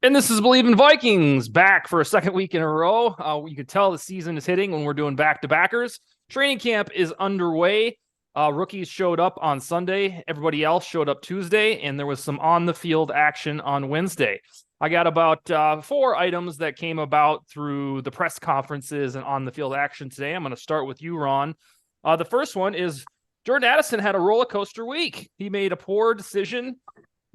And this is Bleav in Vikings back for a second week in a row. You can tell the season is hitting when we're doing back-to-backers. Training camp is underway. Rookies showed up on Sunday. Everybody else showed up Tuesday, and there was some on-the-field action on Wednesday. I got about 4 items that came about through the press conferences and on-the-field action today. I'm going to start with you, Ron. The first one is Jordan Addison had a roller coaster week. He made a poor decision,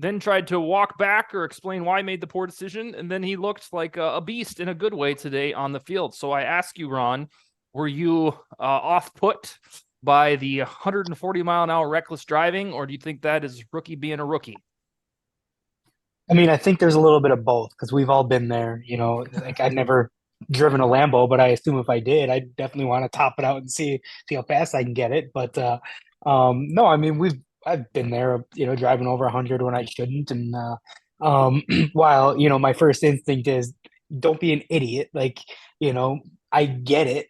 then tried to walk back or explain why he made the poor decision, and then he looked like a beast in a good way today on the field. So I ask you, Ron, were you off-put by the 140-mile-an-hour reckless driving, or do you think that is rookie being a rookie? I mean, I think there's a little bit of both because we've all been there. Like I've never driven a Lambo, but I assume if I did, I definitely want to top it out and see how fast I can get it. But no, I mean, I've been there, driving over 100 when I shouldn't. And while my first instinct is don't be an idiot. Like, I get it.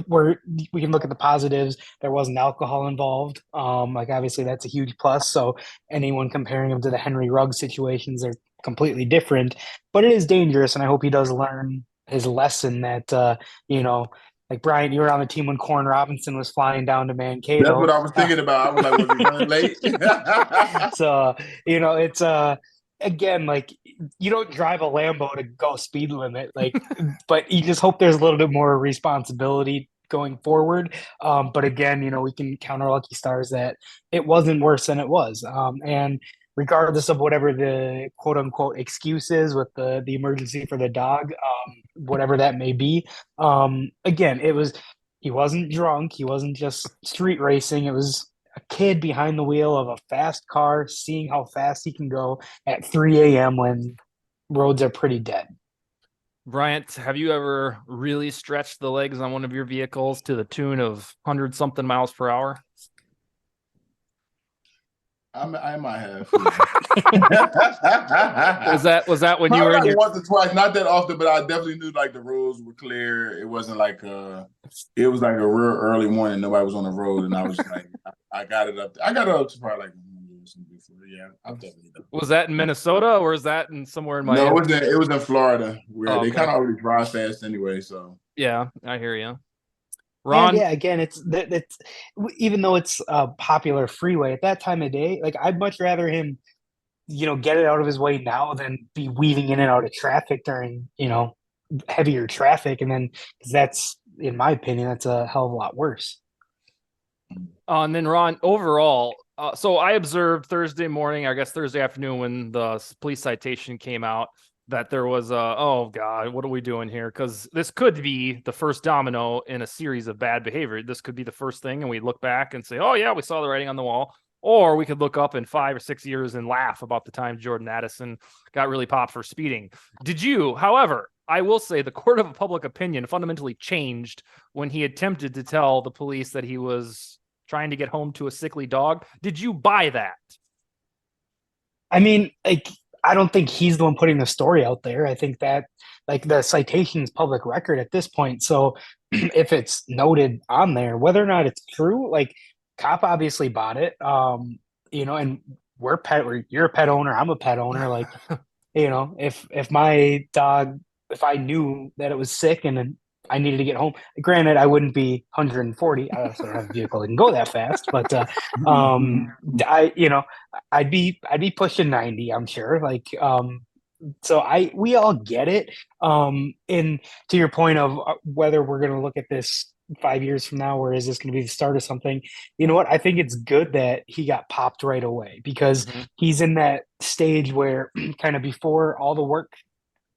We can look at the positives. There wasn't alcohol involved. Like obviously that's a huge plus. So anyone comparing him to the Henry Ruggs situations are completely different. But it is dangerous, and I hope he does learn his lesson that like Brian, you were on the team when Corn Robinson was flying down to That's what Mankato. I was thinking about. I was like, was he running late? So it's again, like you don't drive a Lambo to go speed limit, like, but you just hope there's a little bit more responsibility going forward. But again, we can count our lucky stars that it wasn't worse than it was. And regardless of whatever the quote unquote excuse is with the emergency for the dog, whatever that may be, again, he wasn't drunk, he wasn't just street racing. It was a kid behind the wheel of a fast car, seeing how fast he can go at 3 a.m. when roads are pretty dead. Bryant, have you ever really stretched the legs on one of your vehicles to the tune of 100-something miles per hour? I might have. Was that when you were in Probably your? like once or twice, not that often, but I definitely knew like the rules were clear. It wasn't like it was like a real early morning. Nobody was on the road, and I was just like, I got it up. I got it up to probably like before. Yeah, I've definitely done. Was that in Minnesota or was that in somewhere in No, Miami? it was in Florida where Oh, they okay. kind of already drive fast anyway. So Yeah, I hear you. And Ron, yeah, again, it's even though it's a popular freeway at that time of day, like I'd much rather him, get it out of his way now than be weaving in and out of traffic during, heavier traffic. And then, because that's, in my opinion, that's a hell of a lot worse. and then Ron, overall, so I observed Thursday morning, I guess Thursday afternoon when the police citation came out, that there was oh God, what are we doing here? Because this could be the first domino in a series of bad behavior. This could be the first thing, and we look back and say, oh yeah, we saw the writing on the wall. Or we could look up in 5 or 6 years and laugh about the time Jordan Addison got really popped for speeding. Did you, however, I will say the court of public opinion fundamentally changed when he attempted to tell the police that he was trying to get home to a sickly dog. Did you buy that? I mean, like, I don't think he's the one putting the story out there. I think that, like, the citation is public record at this point. So if it's noted on there, whether or not it's true, like, cop obviously bought it. And you're a pet owner, I'm a pet owner. Like, if my dog, if I knew that it was sick and then I needed to get home, granted, I wouldn't be 140. I also don't have a vehicle that can go that fast, but I, I'd be pushing 90, I'm sure. Like, so we all get it. And to your point of whether we're going to look at this 5 years from now, or is this going to be the start of something? You know what? I think it's good that he got popped right away because Mm-hmm. he's in that stage where kind of before all the work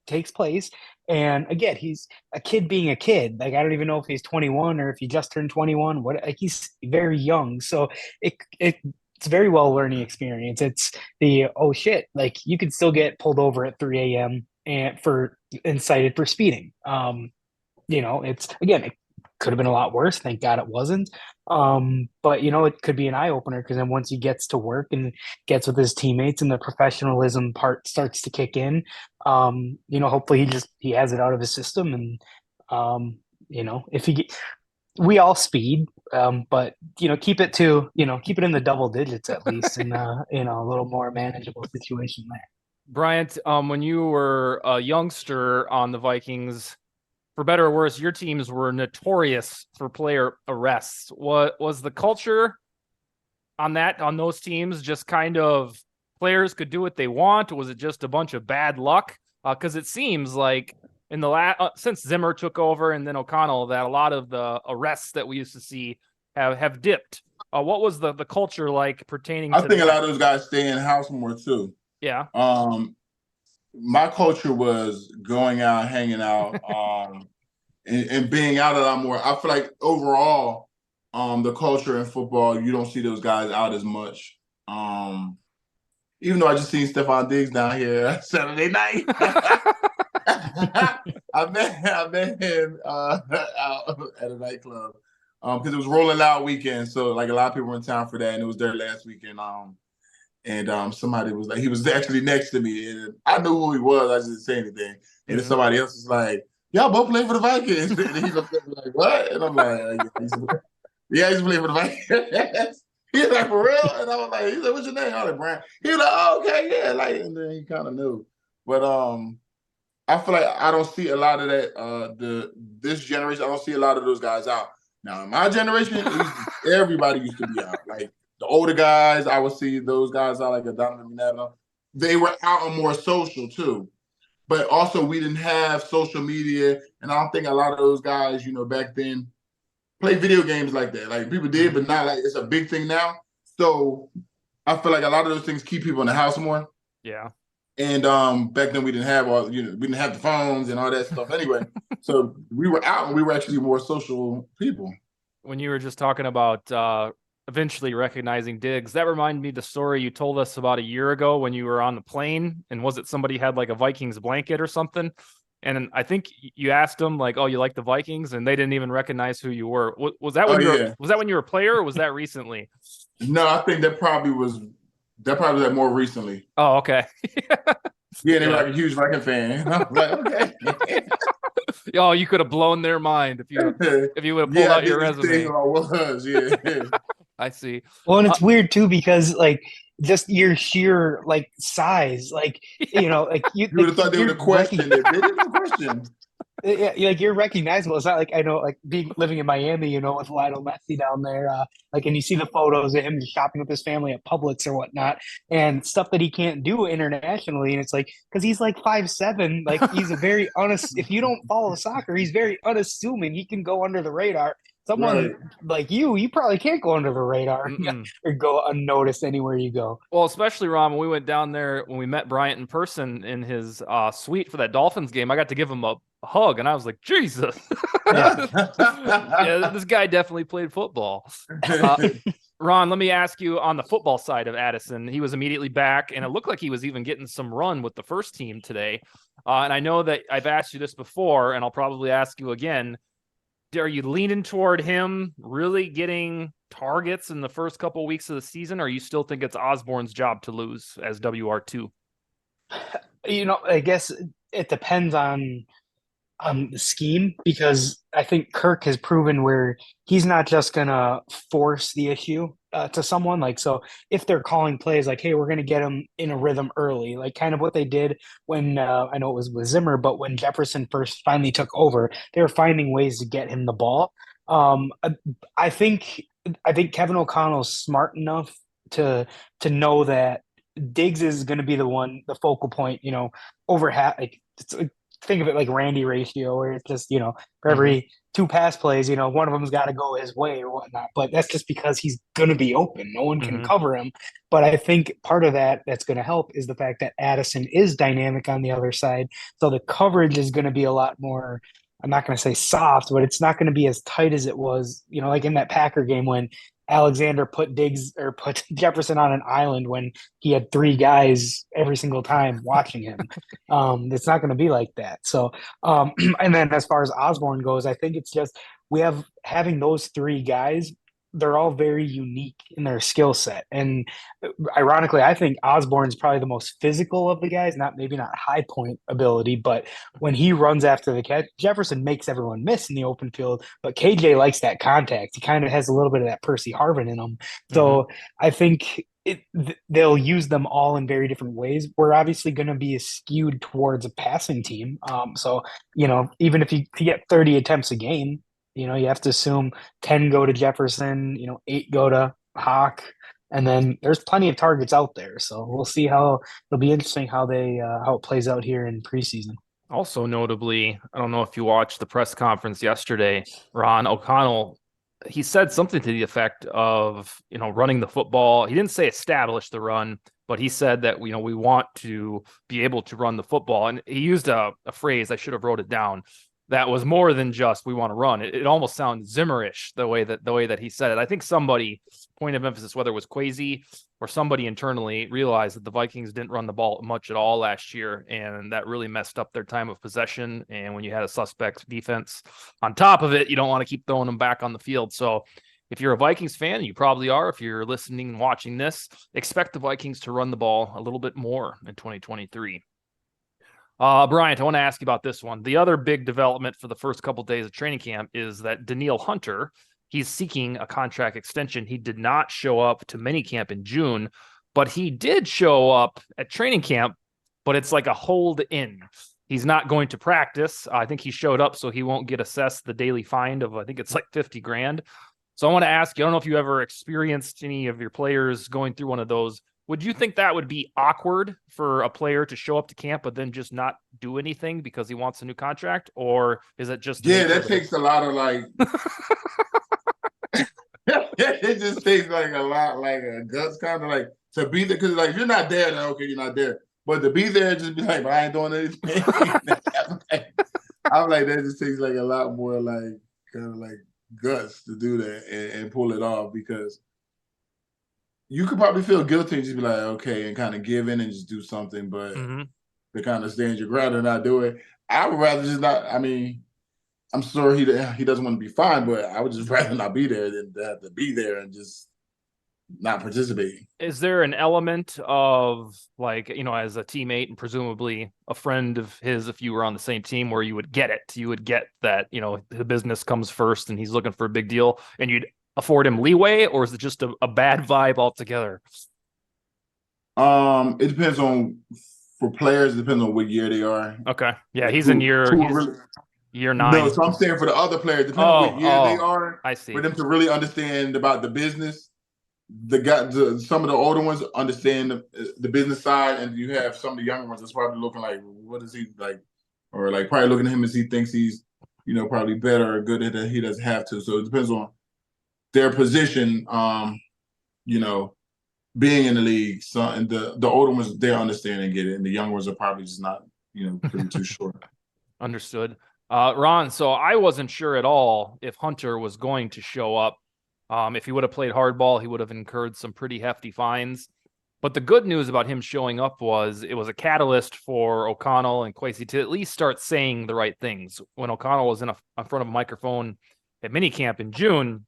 takes place. And again, he's a kid being a kid. Like, I don't even know if he's 21 or if he just turned 21. What, like, he's very young. So it's very well learning experience. It's the, oh shit, like you could still get pulled over at 3 a.m. and cited for speeding. It's again, it could have been a lot worse. Thank God it wasn't. But it could be an eye opener because then once he gets to work and gets with his teammates and the professionalism part starts to kick in, hopefully he has it out of his system. And if we all speed, but keep it in the double digits at least in a little more manageable situation there. Bryant, when you were a youngster on the Vikings, for better or worse, your teams were notorious for player arrests. What was the culture on those teams? Just kind of players could do what they want? Or was it just a bunch of bad luck? Because it seems like in the since Zimmer took over and then O'Connell, that a lot of the arrests that we used to see have dipped. What was the culture like pertaining I to think that? a lot of those guys stay in house more too. Yeah. My culture was going out, hanging out, and being out a lot more. I feel like overall, the culture in football, you don't see those guys out as much. Even though I just seen Stephon Diggs down here Saturday night. I met him out at a nightclub because it was Rolling Loud weekend, so like a lot of people were in town for that, and it was their last weekend. And somebody was like, he was actually next to me, and I knew who he was. I just didn't say anything, and then somebody else was like, "Y'all both play for the Vikings," and he looked at me like, "What?" And I'm like, "Yeah, he's playing for the Vikings." He's like, "For real?" And I was like, "He's like, what's your name?" I was like, "Brian." He was like, "Oh, okay, yeah." Like, and then he kind of knew, but I feel like I don't see a lot of that. This generation, I don't see a lot of those guys out. Now, in my generation, everybody used to be out. Like the older guys, I would see those guys out, like a Donovan McNabb. They were out on more social too, but also we didn't have social media, and I don't think a lot of those guys, back then, play video games like that. Like people did, but not like it's a big thing now. So I feel like a lot of those things keep people in the house more. Yeah. And back then we didn't have we didn't have the phones and all that stuff anyway. So we were out and we were actually more social people. When you were just talking about eventually recognizing Diggs, that reminded me of the story you told us about a year ago when you were on the plane, and was it somebody had like a Vikings blanket or something? And I think you asked them like, "Oh, you like the Vikings?" and they didn't even recognize who you were. Was that when was that when you were a player, or was that recently? No, I think that probably was that more recently. Oh, okay. Yeah, they were like a huge Viking fan. I was like, okay. Oh, you could have blown their mind if you would have pulled out your resume. I was, yeah. I see. Well, and it's weird too because like just your sheer like size, like like you would have thought they would have questioned it. They didn't question. Yeah, like you're recognizable. It's not like I know, like living in Miami, with Lionel Messi down there, like, and you see the photos of him shopping with his family at Publix or whatnot, and stuff that he can't do internationally. And it's like because he's like 5'7", like he's a very honest. If you don't follow soccer, he's very unassuming. He can go under the radar. Someone like you probably can't go under the radar or go unnoticed anywhere you go. Well, especially Ron, when we went down there, when we met Bryant in person in his suite for that Dolphins game, I got to give him a hug, and I was like, Jesus. Yeah, this guy definitely played football. Ron, let me ask you on the football side of Addison. He was immediately back, and it looked like he was even getting some run with the first team today. And I know that I've asked you this before, and I'll probably ask you again. Are you leaning toward him really getting targets in the first couple of weeks of the season, or you still think it's Osborne's job to lose as WR2? I guess it depends on the scheme, because I think Kirk has proven where he's not just gonna force the issue to someone. Like, so if they're calling plays like, hey, we're gonna get him in a rhythm early, like kind of what they did when I know it was with Zimmer, but when Jefferson first finally took over, they were finding ways to get him the ball. I think Kevin O'Connell's smart enough to know that Diggs is going to be the focal point, over half. Like, think of it like Randy ratio, where it's just, for every two pass plays, one of them's got to go his way or whatnot. But that's just because he's going to be open. No one can cover him. But I think part of that's going to help is the fact that Addison is dynamic on the other side. So the coverage is going to be a lot more, I'm not going to say soft, but it's not going to be as tight as it was, like in that Packer game when Alexander put Jefferson on an island when he had three guys every single time watching him. It's not going to be like that. So, and then as far as Osborne goes, I think it's just having those three guys. They're all very unique in their skill set, and ironically, I think Osborne's probably the most physical of the guys. Maybe not high point ability, but when he runs after the catch, Jefferson makes everyone miss in the open field. But KJ likes that contact. He kind of has a little bit of that Percy Harvin in him. So I think they'll use them all in very different ways. We're obviously going to be skewed towards a passing team. So, even if you get 30 attempts a game, you have to assume 10 go to Jefferson, 8 go to Hawk, and then there's plenty of targets out there. So we'll see it'll be interesting how how it plays out here in preseason. Also notably, I don't know if you watched the press conference yesterday, Ron O'Connell, he said something to the effect of, running the football. He didn't say establish the run, but he said that, we want to be able to run the football. And he used a phrase, I should have wrote it down, that was more than just we want to run. It almost sounds Zimmerish the way that he said it. I think somebody, point of emphasis, whether it was Kwesi or somebody internally, realized that the Vikings didn't run the ball much at all last year, and that really messed up their time of possession. And when you had a suspect defense on top of it, you don't want to keep throwing them back on the field. So if you're a Vikings fan, you probably are, if you're listening and watching this, expect the Vikings to run the ball a little bit more in 2023. Bryant, I want to ask you about this one. The other big development for the first couple of days of training camp is that Danielle Hunter, he's seeking a contract extension. He did not show up to minicamp in June, but he did show up at training camp, but it's like a hold in. He's not going to practice. I think he showed up so he won't get assessed the daily fine of, I think it's like 50 grand. So I want to ask you, I don't know if you ever experienced any of your players going through one of those. Would you think that would be awkward for a player to show up to camp but then just not do anything because he wants a new contract? Or is it just... Yeah, that takes a lot of like... it just takes like a lot, like a guts kind of like to be there. Because like if you're not there, then okay, you're not there. But to be there, just be like, I ain't doing anything. I'm like, that just takes like a lot more like kind of like guts to do that and pull it off, because you could probably feel guilty and just be like, okay, and kind of give in and just do something, but to kind of stand your ground and not do it. I would rather just not. I mean, I'm sure he doesn't want to be fined, but I would just rather not be there than to have to be there and just not participate. Is there an element of like, as a teammate and presumably a friend of his, if you were on the same team, where you would get it, you would get that, the business comes first and he's looking for a big deal and you'd afford him leeway, or is it just a bad vibe altogether? It depends for players, it depends on what year they are. Okay. Yeah, he's in year 9. No, so I'm saying for the other players, depending on what year they are, I see. For them to really understand about the business. Some of the older ones understand the business side, and you have some of the younger ones that's probably looking like, what is he like? Or like probably looking at him as he thinks he's, probably better or good at it. He doesn't have to. So it depends on their position, being in the league. So, and the older ones, they understand and get it, and the younger ones are probably just not, pretty too short. Understood. Ron, so I wasn't sure at all if Hunter was going to show up. If he would have played hardball, he would have incurred some pretty hefty fines. But the good news about him showing up was it was a catalyst for O'Connell and Kwesi to at least start saying the right things. When O'Connell was in front of a microphone at minicamp in June,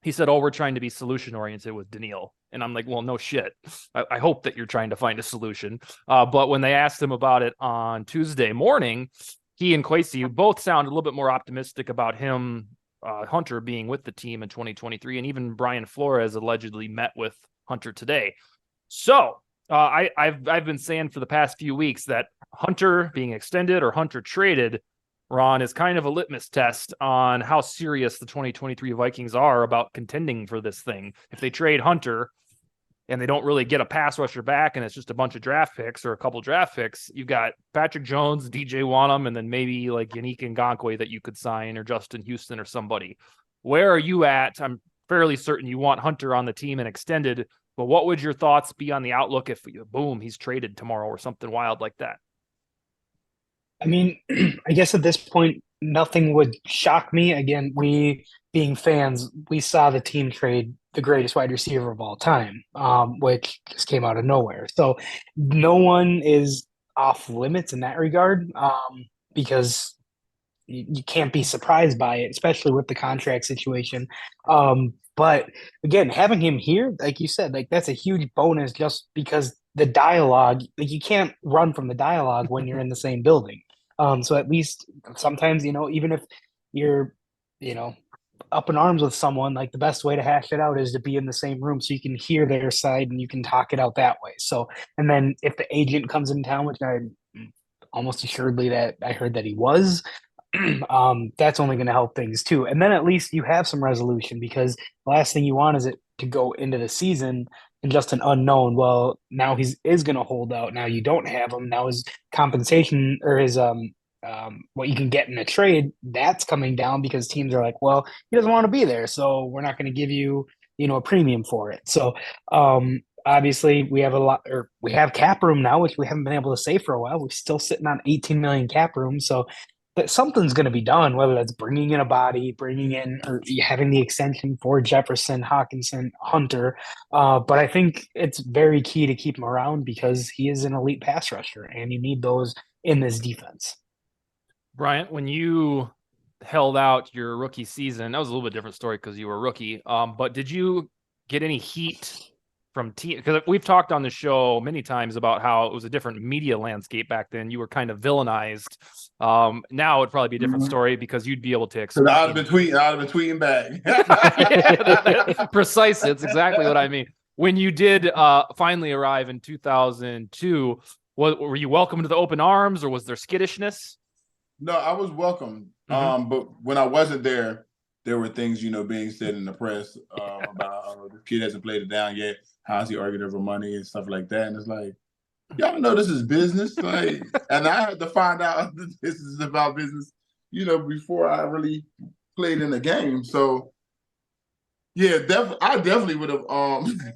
he said, we're trying to be solution-oriented with Danielle. And I'm like, well, no shit. I hope that you're trying to find a solution. But when they asked him about it on Tuesday morning, he and Kwesi both sound a little bit more optimistic about him, Hunter, being with the team in 2023. And even Brian Flores allegedly met with Hunter today. So I've been saying for the past few weeks that Hunter being extended or Hunter traded, Ron, is kind of a litmus test on how serious the 2023 Vikings are about contending for this thing. If they trade Hunter and they don't really get a pass rusher back and it's just a bunch of draft picks or a couple draft picks, you've got Patrick Jones, DJ Wanham, and then maybe like Yannick Ngakoue that you could sign, or Justin Houston or somebody. Where are you at? I'm fairly certain you want Hunter on the team and extended, but what would your thoughts be on the outlook if, boom, he's traded tomorrow or something wild like that? I mean, I guess at this point, nothing would shock me. Again, we being fans, we saw the team trade the greatest wide receiver of all time, which just came out of nowhere. So no one is off limits in that regard, because you can't be surprised by it, especially with the contract situation. But again, having him here, like you said, like that's a huge bonus just because the dialogue, like you can't run from the dialogue when you're in the same building. So at least sometimes, even if you're, up in arms with someone, like the best way to hash it out is to be in the same room so you can hear their side and you can talk it out that way. So, and then if the agent comes in town, which I almost assuredly that I heard that he was, that's only going to help things too. And then at least you have some resolution, because the last thing you want is it to go into the season and just an unknown. Well, now is going to hold out. Now you don't have him. Now his compensation, or his what you can get in a trade, that's coming down because teams are like, well, he doesn't want to be there, so we're not going to give you, a premium for it. So obviously we have we have cap room now, which we haven't been able to say for a while. We're still sitting on 18 million cap room. So that something's going to be done, whether that's bringing in a body, bringing in, or having the extension for Jefferson, Hawkinson, Hunter. But I think it's very key to keep him around because he is an elite pass rusher, and you need those in this defense. Bryant, when you held out your rookie season, that was a little bit different story because you were a rookie. But did you get any heat from team? Because we've talked on the show many times about how it was a different media landscape back then. You were kind of villainized. Now it'd probably be a different story because you'd be able to explain. I'd have been tweeting back. Yeah, precisely. That's exactly what I mean. When you did finally arrive in 2002, were you welcome to the open arms, or was there skittishness? No, I was welcome. But when I wasn't there, there were things, being said in the press about the kid hasn't played it down yet. How's he arguing over money and stuff like that? And it's like, y'all know this is business. Like, and I had to find out that this is about business, before I really played in the game. So yeah, I definitely would have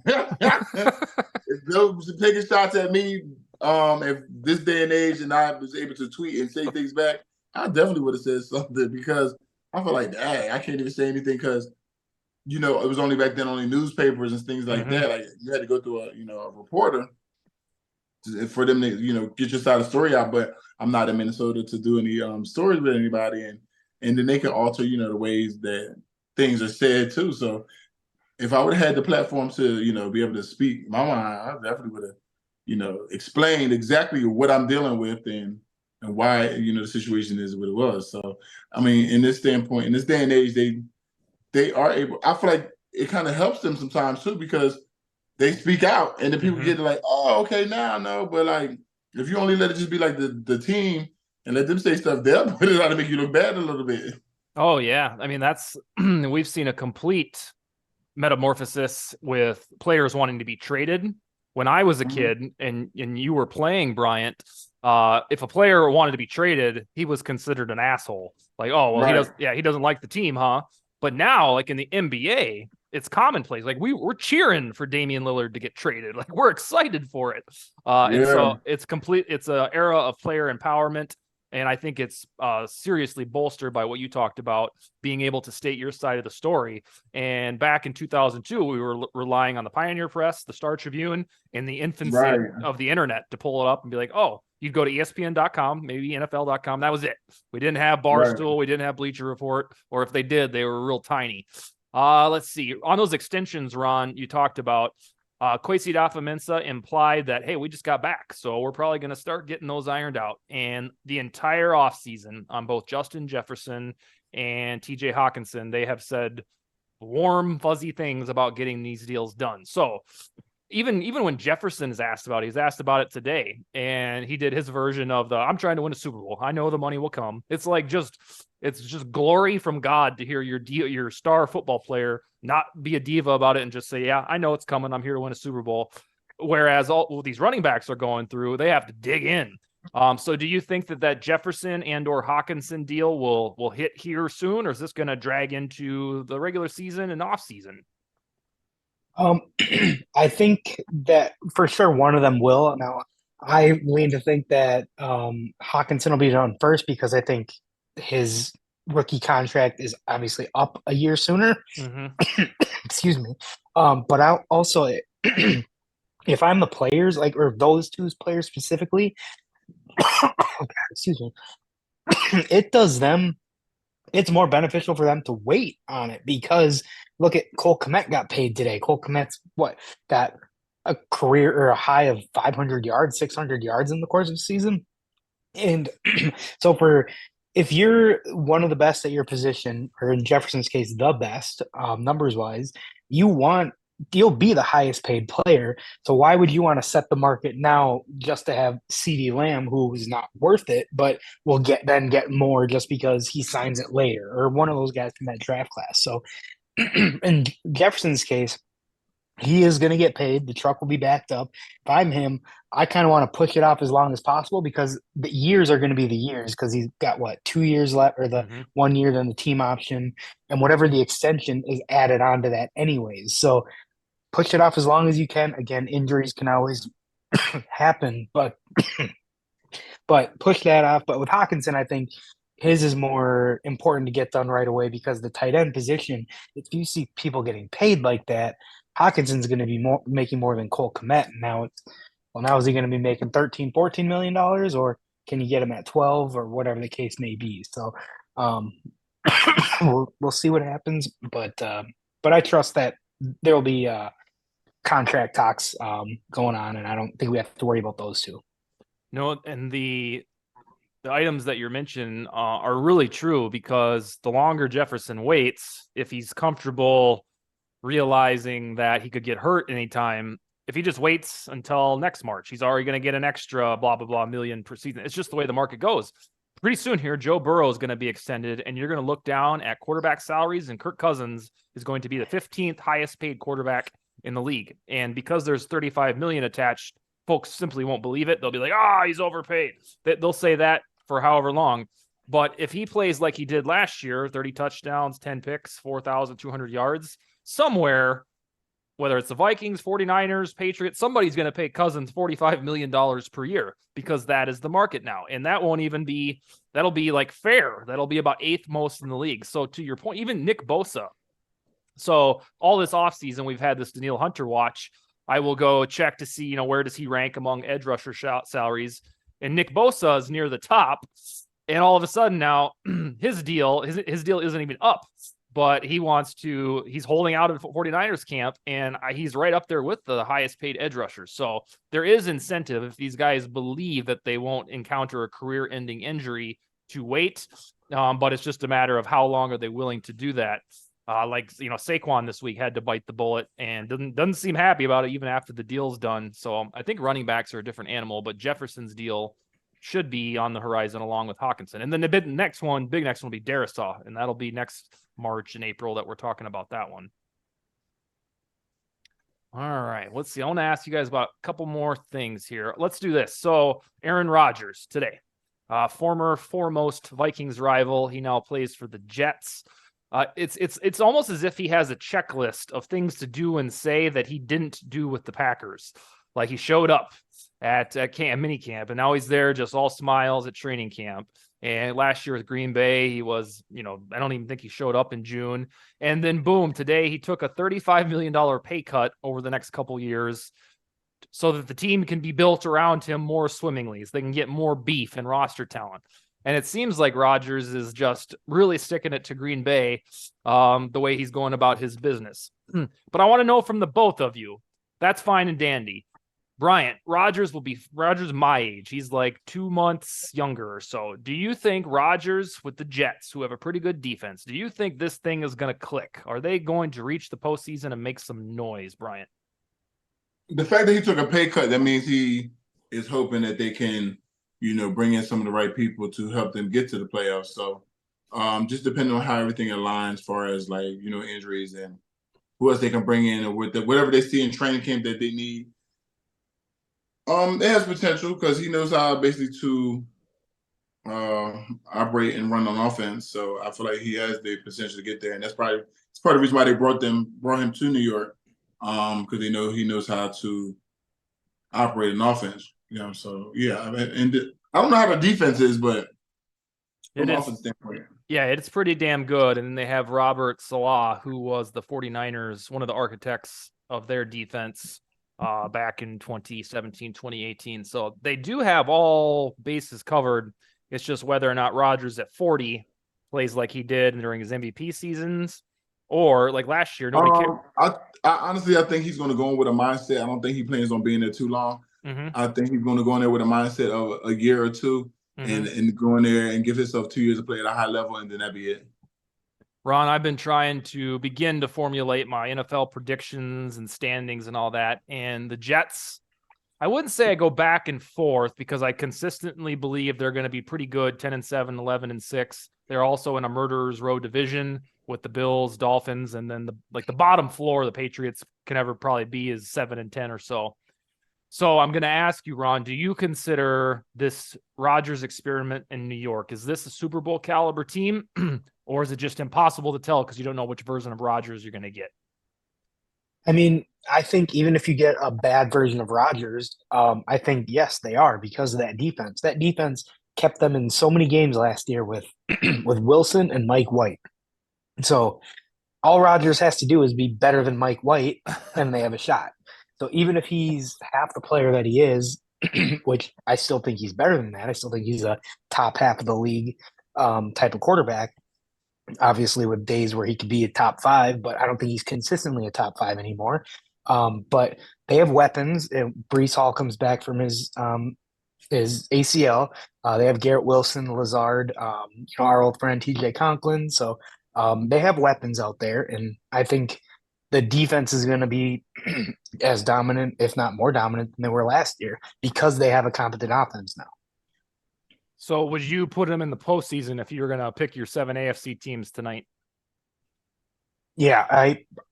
if they was taking shots at me, if this day and age and I was able to tweet and say things back, I definitely would have said something, because I feel like, dang, I can't even say anything because, it was only back then, only newspapers and things like that. Like, you had to go through a reporter for them to, get your side of the story out. But I'm not in Minnesota to do any stories with anybody, and then they can alter, the ways that things are said too. So if I would have had the platform to, be able to speak my mind, I definitely would have, explained exactly what I'm dealing with and why, the situation is what it was. So, I mean, in this standpoint, in this day and age, they are able, I feel like it kind of helps them sometimes too, because they speak out and the people get like, oh, okay, now I know. But like, if you only let it just be like the team and let them say stuff, they'll put it out to make you look bad a little bit. Oh yeah. I mean, that's, we've seen a complete metamorphosis with players wanting to be traded. When I was a kid and you were playing, Bryant, if a player wanted to be traded, he was considered an asshole. Like, oh, well, he doesn't like the team, huh? But now, like in the NBA, it's commonplace. Like we're cheering for Damian Lillard to get traded. Like we're excited for it. And so it's an era of player empowerment. And I think it's seriously bolstered by what you talked about, being able to state your side of the story. And back in 2002, we were relying on the Pioneer Press, the Star Tribune, and the infancy of the internet to pull it up and be like, oh, you'd go to ESPN.com, maybe NFL.com. That was it. We didn't have Barstool. We didn't have Bleacher Report. Or if they did, they were real tiny. Let's see. On those extensions, Ron, you talked about, Kwesi Adofo-Mensah implied that, hey, we just got back, so we're probably going to start getting those ironed out. And the entire offseason on both Justin Jefferson and TJ Hawkinson, they have said warm, fuzzy things about getting these deals done. So even when Jefferson is asked about it, he's asked about it today, and he did his version of I'm trying to win a Super Bowl. I know the money will come. It's like it's just glory from God to hear your star football player not be a diva about it and just say, yeah, I know it's coming. I'm here to win a Super Bowl. Whereas all these running backs are going through, they have to dig in. So do you think that Jefferson and or Hawkinson deal will hit here soon, or is this going to drag into the regular season and off season? I think that for sure one of them will. Now, I lean to think that Hawkinson will be done first because I think his rookie contract is obviously up a year sooner. Excuse me. But I'll also, if I'm the players, like, or those two players specifically, excuse me, it's more beneficial for them to wait on it, because look at Cole Kmet got paid today. Cole Kmet's got a career or a high of 500 yards, 600 yards in the course of the season. And so if you're one of the best at your position, or in Jefferson's case, the best, numbers wise, you'll be the highest paid player. So why would you want to set the market now just to have CeeDee Lamb, who is not worth it, but will get more just because he signs it later, or one of those guys from that draft class? So in Jefferson's case, he is going to get paid. The truck will be backed up. If I'm him, I kind of want to push it off as long as possible because the years are going to be the years because he's got what, 2 years left, or the 1 year, then the team option, and whatever the extension is added onto that anyways. So push it off as long as you can. Again, injuries can always happen, but push that off. But with Hawkinson, I think his is more important to get done right away because the tight end position, if you see people getting paid like that, Hawkinson's going to be making more than Cole Kmet. Now is he going to be making 13, $14 million, or can you get him at 12, or whatever the case may be? So we'll see what happens, but I trust that there will be contract talks going on, and I don't think we have to worry about those two. No, and the items that you're mentioning are really true because the longer Jefferson waits, if he's comfortable realizing that he could get hurt anytime, if he just waits until next March, he's already going to get an extra blah, blah, blah million per season. It's just the way the market goes. Pretty soon here, Joe Burrow is going to be extended, and you're going to look down at quarterback salaries, and Kirk Cousins is going to be the 15th highest paid quarterback in the league. And because there's 35 million attached, folks simply won't believe it. They'll be like, he's overpaid. They'll say that for however long. But if he plays like he did last year, 30 touchdowns, 10 picks, 4,200 yards, somewhere, whether it's the Vikings, 49ers, Patriots, somebody's going to pay Cousins $45 million per year because that is the market now. And that won't even be, that'll be like fair. That'll be about 8th most in the league. So to your point, even Nick Bosa. So all this offseason, we've had this Danielle Hunter watch. I will go check to see, where does he rank among edge rusher salaries. And Nick Bosa is near the top. And all of a sudden now his deal isn't even up. But he's holding out of the 49ers camp, and he's right up there with the highest paid edge rushers. So there is incentive if these guys believe that they won't encounter a career-ending injury to wait. But it's just a matter of how long are they willing to do that. Saquon this week had to bite the bullet and doesn't seem happy about it even after the deal's done. So I think running backs are a different animal, but Jefferson's deal should be on the horizon along with Hawkinson. And then the big next one will be Darisaw, and that'll be next March and April that we're talking about that one. All right, let's see. I want to ask you guys about a couple more things here. Let's do this. So Aaron Rodgers today, former foremost Vikings rival. He now plays for the Jets. It's almost as if he has a checklist of things to do and say that he didn't do with the Packers. Like he showed up at mini camp, and now he's there just all smiles at training camp. And last year with Green Bay, he was, I don't even think he showed up in June. And then boom, today he took a $35 million pay cut over the next couple years so that the team can be built around him more swimmingly, so they can get more beef and roster talent. And it seems like Rodgers is just really sticking it to Green Bay the way he's going about his business. But I want to know from the both of you, that's fine and dandy. Bryant, Rodgers my age. He's like 2 months younger or so. Do you think Rodgers with the Jets, who have a pretty good defense, do you think this thing is going to click? Are they going to reach the postseason and make some noise, Bryant? The fact that he took a pay cut, that means he is hoping that they can, bring in some of the right people to help them get to the playoffs. So just depending on how everything aligns as far as injuries and who else they can bring in, or whatever they see in training camp that they need. It has potential because he knows how basically to operate and run on offense. So I feel like he has the potential to get there, and it's part of the reason why they brought him to New York, because he knows how to operate an offense. So yeah, and I don't know how the defense is, but from an offense standpoint. Yeah, it's pretty damn good. And then they have Robert Salah, who was the 49ers, one of the architects of their defense back in 2017, 2018. So they do have all bases covered. It's just whether or not Rodgers at 40 plays like he did during his MVP seasons, or like last year, nobody cared. I honestly, I think he's going to go in with a mindset. I don't think he plans on being there too long. I think he's going to go in there with a mindset of a year or two and go in there and give himself 2 years to play at a high level, and then that'd be it. Ron, I've been trying to begin to formulate my NFL predictions and standings and all that. And the Jets, I wouldn't say I go back and forth because I consistently Bleav they're going to be pretty good, 10-7, 11-6. They're also in a murderer's row division with the Bills, Dolphins, and then the bottom floor the Patriots can ever probably be is 7-10 or so. So I'm going to ask you, Ron, do you consider this Rodgers experiment in New York, is this a Super Bowl caliber team or is it just impossible to tell because you don't know which version of Rodgers you're going to get? I mean, I think even if you get a bad version of Rodgers, I think, yes, they are because of that defense. That defense kept them in so many games last year with with Wilson and Mike White. So all Rodgers has to do is be better than Mike White, and they have a shot. So even if he's half the player that he is, which I still think he's better than that, I still think he's a top half of the league type of quarterback. Obviously, with days where he could be a top 5, but I don't think he's consistently a top 5 anymore. But they have weapons. Brees Hall comes back from his ACL. They have Garrett Wilson, Lazard, our old friend TJ Conklin. So they have weapons out there, and I think the defense is going to be as dominant, if not more dominant, than they were last year because they have a competent offense now. So would you put them in the postseason if you were going to pick your 7 AFC teams tonight? Yeah,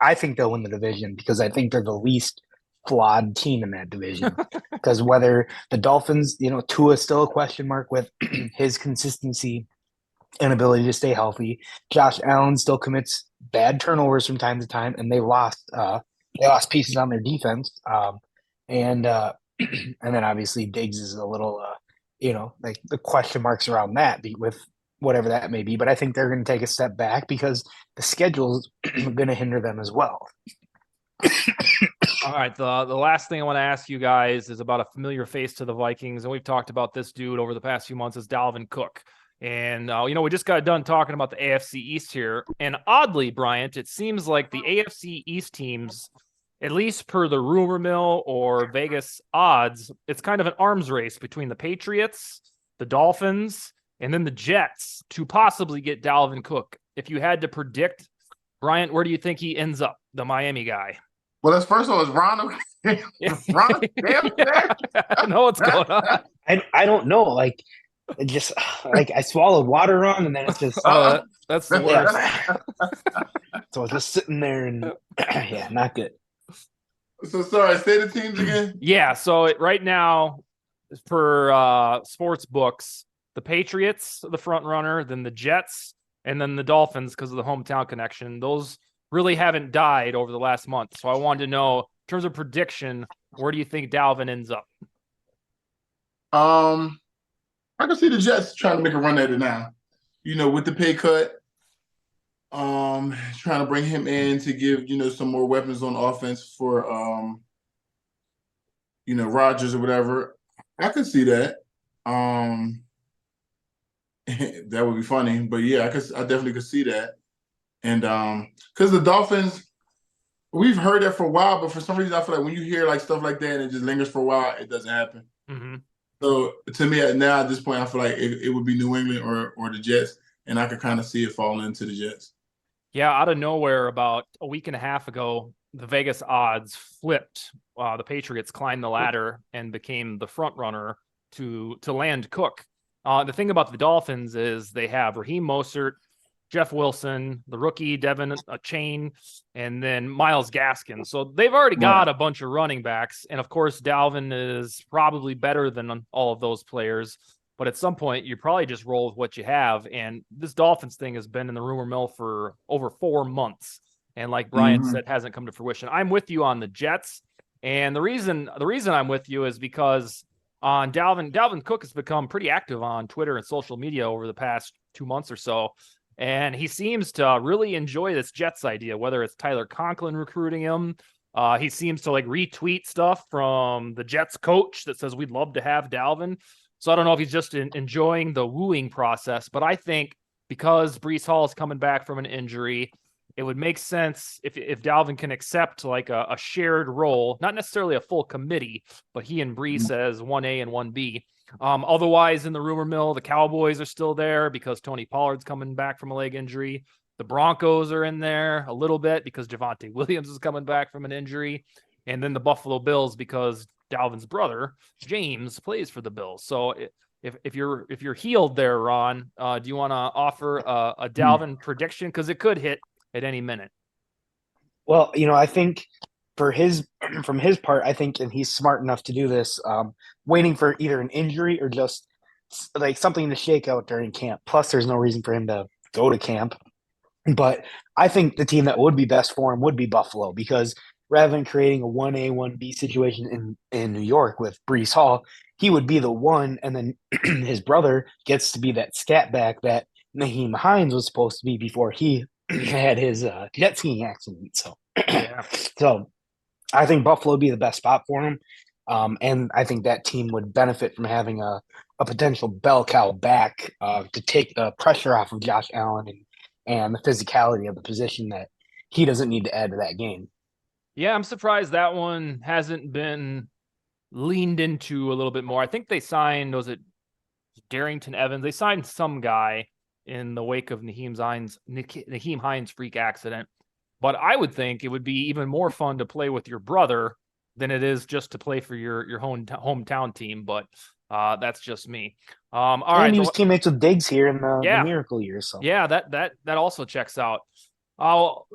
I think they'll win the division because I think they're the least flawed team in that division. Because whether the Dolphins, Tua is still a question mark with his consistency and ability to stay healthy. Josh Allen still commits bad turnovers from time to time, and they lost pieces on their defense. And then obviously Diggs is a little, like the question marks around that with whatever that may be. But I think they're going to take a step back because the schedule's going to hinder them as well. All right. The last thing I want to ask you guys is about a familiar face to the Vikings. And we've talked about this dude over the past few months is Dalvin Cook. And, we just got done talking about the AFC East here. And oddly, Bryant, it seems like the AFC East teams, at least per the rumor mill or Vegas odds, it's kind of an arms race between the Patriots, the Dolphins, and then the Jets to possibly get Dalvin Cook. If you had to predict, Bryant, where do you think he ends up, the Miami guy? Well, that's first of all, is Ron okay? Ron, damn yeah, I know what's going on. I don't know. Like, it just I swallowed water wrong, and then it's just that's the worst. So it's just sitting there, and yeah, not good. So sorry, say the teams again. Yeah, so right now, per sports books, the Patriots are the front runner, then the Jets, and then the Dolphins because of the hometown connection. Those really haven't died over the last month. So I wanted to know, in terms of prediction, where do you think Dalvin ends up? I can see the Jets trying to make a run at it now. With the pay cut, trying to bring him in to give, some more weapons on offense for, Rodgers or whatever. I could see that. That would be funny. But yeah, I definitely could see that. And because the Dolphins, we've heard that for a while, but for some reason I feel like when you hear like stuff like that and it just lingers for a while, it doesn't happen. Mm-hmm. So to me now at this point, I feel like it would be New England or the Jets, and I could kind of see it falling into the Jets. Yeah, out of nowhere, about a week and a half ago, the Vegas odds flipped. The Patriots climbed the ladder and became the front runner to land Cook. The thing about the Dolphins is they have Raheem Mostert, Jeff Wilson, the rookie Devin Chain, and then Myles Gaskin. So they've already got a bunch of running backs. And of course, Dalvin is probably better than all of those players. But at some point, you probably just roll with what you have. And this Dolphins thing has been in the rumor mill for over 4 months. And like Brian said, hasn't come to fruition. I'm with you on the Jets. And the reason I'm with you is because on Dalvin Cook has become pretty active on Twitter and social media over the past 2 months or so. And he seems to really enjoy this Jets idea, whether it's Tyler Conklin recruiting him. He seems to like retweet stuff from the Jets coach that says we'd love to have Dalvin. So I don't know if he's just enjoying the wooing process, but I think because Brees Hall is coming back from an injury, it would make sense if Dalvin can accept like a shared role, not necessarily a full committee, but he and Brees as 1A and 1B. Otherwise, in the rumor mill, the Cowboys are still there because Tony Pollard's coming back from a leg injury. The Broncos are in there a little bit because Javonte Williams is coming back from an injury. And then the Buffalo Bills because Dalvin's brother, James, plays for the Bills. So if you're healed there, Ron, do you want to offer a Dalvin prediction? Because it could hit at any minute. Well, I think from his part, I think, and he's smart enough to do this, waiting for either an injury or just like something to shake out during camp. Plus, there's no reason for him to go to camp. But I think the team that would be best for him would be Buffalo, because rather than creating a 1A, 1B situation in New York with Breece Hall, he would be the one, and then his brother gets to be that scat back that Naheem Hines was supposed to be before he had his jet skiing accident. So, so I think Buffalo would be the best spot for him. And I think that team would benefit from having a potential bell cow back to take the pressure off of Josh Allen and the physicality of the position that he doesn't need to add to that game. Yeah, I'm surprised that one hasn't been leaned into a little bit more. I think they signed, was it Darrington Evans? They signed some guy in the wake of Naheem Hines' freak accident. But I would think it would be even more fun to play with your brother than it is just to play for your hometown team. But that's just me. All right. He was teammates with Diggs here in the Miracle years. So yeah, that also checks out.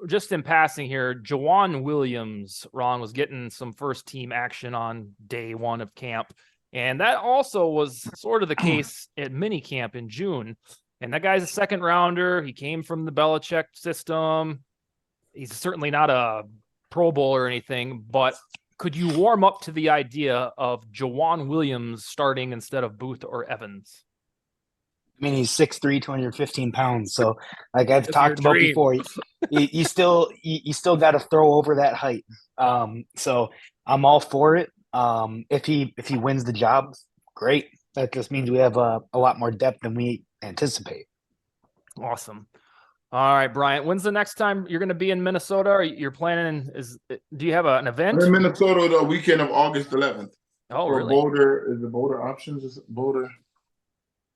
Just in passing here, Jawan Williams, Ron, was getting some first team action on day one of camp. And that also was sort of the case at minicamp in June. And that guy's a second rounder. He came from the Belichick system. He's certainly not a Pro Bowl or anything, but could you warm up to the idea of Jawan Williams starting instead of Booth or Evans? I mean, he's 6'3", 215 pounds. So, like I've talked about before, you still got to throw over that height. So I'm all for it. If he wins the job, great. That just means we have a lot more depth than we anticipate. Awesome. All right, Bryant. When's the next time you're going to be in Minnesota? Or you're planning? Do you have an event? I'm in Minnesota the weekend of August 11th. Oh, really? Boulder is the Boulder Options. Is Boulder?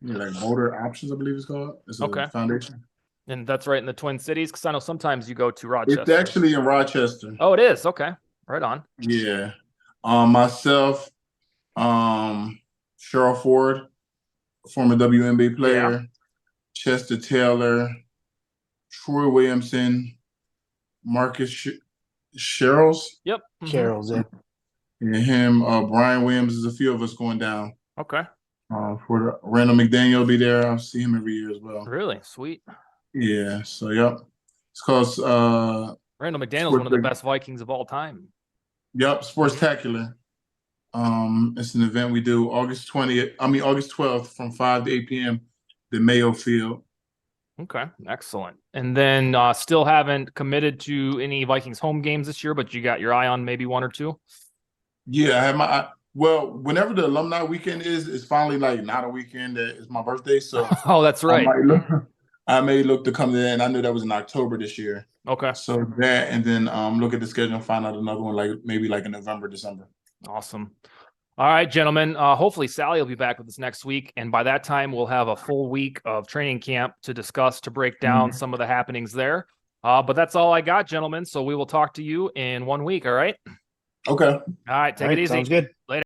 Yeah, like Boulder Options, I believe it's called. It's a foundation. And that's right in the Twin Cities, because I know sometimes you go to Rochester. It's actually in Rochester. Oh, it is. Okay, right on. Yeah. Myself, Cheryl Ford, former WNBA player, Chester Taylor, Troy Williamson, Marcus Sherrills. Yep. Sherrills, yeah. And him, Brian Williams, is a few of us going down. Okay. For Randall McDaniel will be there. I see him every year as well. Really? Sweet. Yeah. So, yep. It's called Randall McDaniel's one of the best Vikings of all time. Yep. Sportacular. It's an event we do August 12th from 5 to 8 p.m. the Mayo Field. Okay, excellent. And then still haven't committed to any Vikings home games this year, but you got your eye on maybe one or two? Yeah, I have well, whenever the alumni weekend is, it's finally like not a weekend that it's my birthday. So oh, that's right. I may look to come there, and I knew that was in October this year. Okay. So that, and then look at the schedule and find out another one maybe in November, December. Awesome. All right, gentlemen. Hopefully Sally will be back with us next week. And by that time, we'll have a full week of training camp to discuss, to break down some of the happenings there. But that's all I got, gentlemen. So we will talk to you in 1 week. All right. Okay. All right. Take it easy. Sounds good. Later.